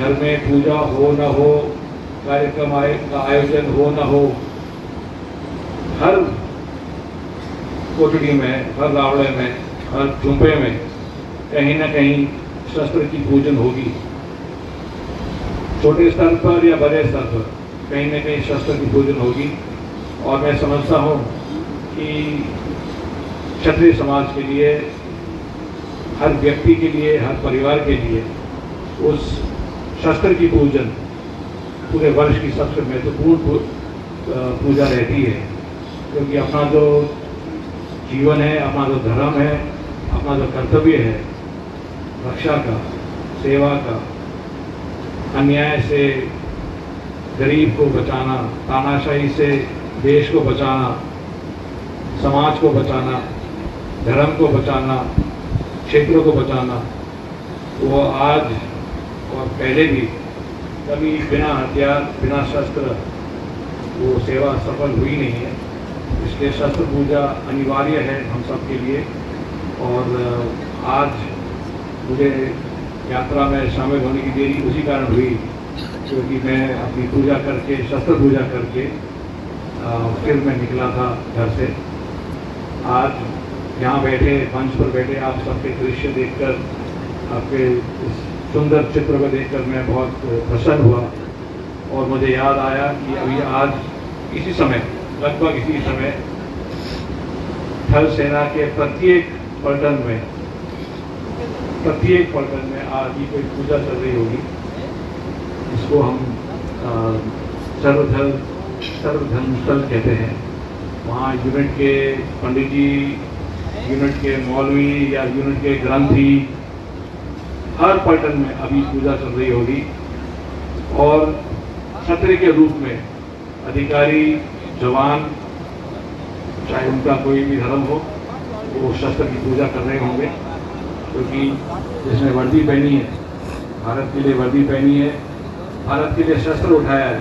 घर में पूजा हो न हो, कार्यक्रम का आयोजन हो न हो, हर कोठड़ी में, हर रावड़े में, हर झुंपे में कहीं न कहीं शस्त्र की पूजन होगी। छोटे स्तर पर या बड़े स्तर पर कहीं न कहीं शस्त्र की पूजन होगी। और मैं समझता हूँ कि क्षत्रिय समाज के लिए, हर व्यक्ति के लिए, हर परिवार के लिए उस शस्त्र की पूजन पूरे वर्ष की सबसे महत्वपूर्ण पूजा रहती है, क्योंकि अपना जो जीवन है, अपना जो धर्म है, अपना जो कर्तव्य है रक्षा का, सेवा का, अन्याय से गरीब को बचाना, तानाशाही से देश को बचाना, समाज को बचाना, धर्म को बचाना, क्षेत्रों को बचाना, वो आज और पहले भी कभी बिना हथियार, बिना शस्त्र वो सेवा सफल हुई नहीं है। इसलिए शस्त्र पूजा अनिवार्य है हम सब के लिए। और आज मुझे यात्रा में शामिल होने की देरी उसी कारण हुई क्योंकि मैं अपनी पूजा करके, शस्त्र पूजा करके फिर मैं निकला था घर से। आज यहाँ बैठे, मंच पर बैठे आप सबके दृश्य देखकर, आपके इस सुंदर चित्र को देखकर मैं बहुत प्रसन्न हुआ। और मुझे याद आया कि अभी आज इसी समय, लगभग इसी समय थल सेना के प्रत्येक पलटन में आज ही कोई पूजा चल रही होगी। इसको हम सर्वधर्म स्थल कहते हैं। वहाँ यूनिट के पंडित जी, यूनिट के मौलवी या यूनिट के ग्रंथी, हर पलटन में अभी पूजा चल रही होगी। और क्षत्रिय के रूप में अधिकारी, जवान, चाहे उनका कोई भी धर्म हो, वो शस्त्र की पूजा कर रहे होंगे, क्योंकि जिसने वर्दी पहनी है, भारत के लिए वर्दी पहनी है, भारत के लिए शस्त्र उठाया है,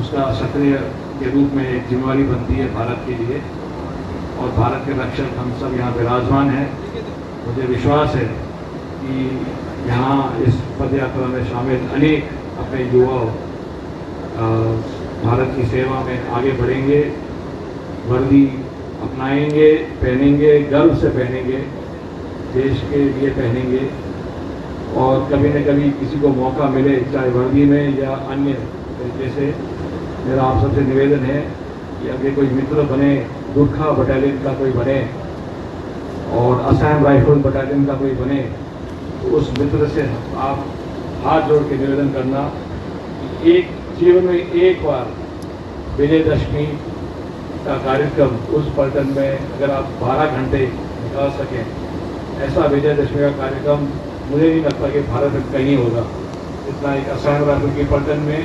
उसका क्षत्रिय के रूप में एक जिम्मेवारी बनती है भारत के लिए। और भारत के रक्षक हम सब यहाँ विराजमान हैं। मुझे विश्वास है कि यहाँ इस पद यात्रा में शामिल अनेक अपने युवा भारत की सेवा में आगे बढ़ेंगे, वर्दी अपनाएंगे, पहनेंगे, गर्व से पहनेंगे, देश के लिए पहनेंगे। और कभी न कभी किसी को मौका मिले, चाहे वर्दी में या अन्य तरीके से, मेरा आप सबसे निवेदन है कि अगर कोई मित्र बने, गुरखा बटालियन का कोई बने और असम राइफल बटालियन का कोई बने, तो उस मित्र से आप हाथ जोड़ के निवेदन करना कि एक जीवन में एक बार विजयदशमी का कार्यक्रम उस पलटन में अगर आप 12 घंटे निकाल सकें, ऐसा विजयदशमी का कार्यक्रम मुझे नहीं लगता कि भारत में कहीं होगा जितना एक असम राइफल की पलटन में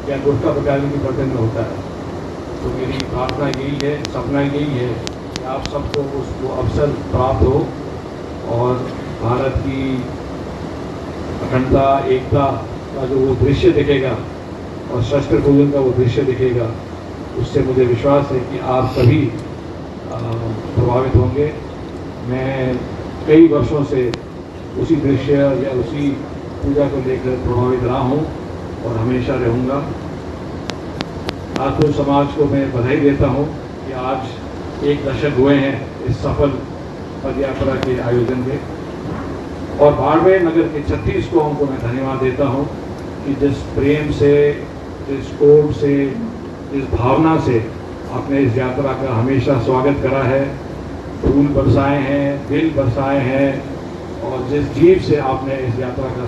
या गुरखा बटालियन की पलटन में होता है। तो मेरी प्रार्थना यही है, सपना यही है कि आप सबको उसको अवसर प्राप्त हो और भारत की अखंडता, एकता का जो वो दृश्य दिखेगा और शस्त्र पूजन का वो दृश्य दिखेगा, उससे मुझे विश्वास है कि आप सभी प्रभावित होंगे। मैं कई वर्षों से उसी दृश्य या उसी पूजा को लेकर प्रभावित रहा हूँ और हमेशा रहूँगा। आज तो समाज को मैं बधाई देता हूँ कि आज 1 दशक हुए हैं इस सफल पदयात्रा के आयोजन के। और बाड़मेर नगर के 36 कौम को मैं धन्यवाद देता हूँ कि जिस प्रेम से, जिस कोड से, जिस भावना से आपने इस यात्रा का हमेशा स्वागत करा है, फूल बरसाए हैं, दिल बरसाए हैं, और जिस जीव से आपने इस यात्रा का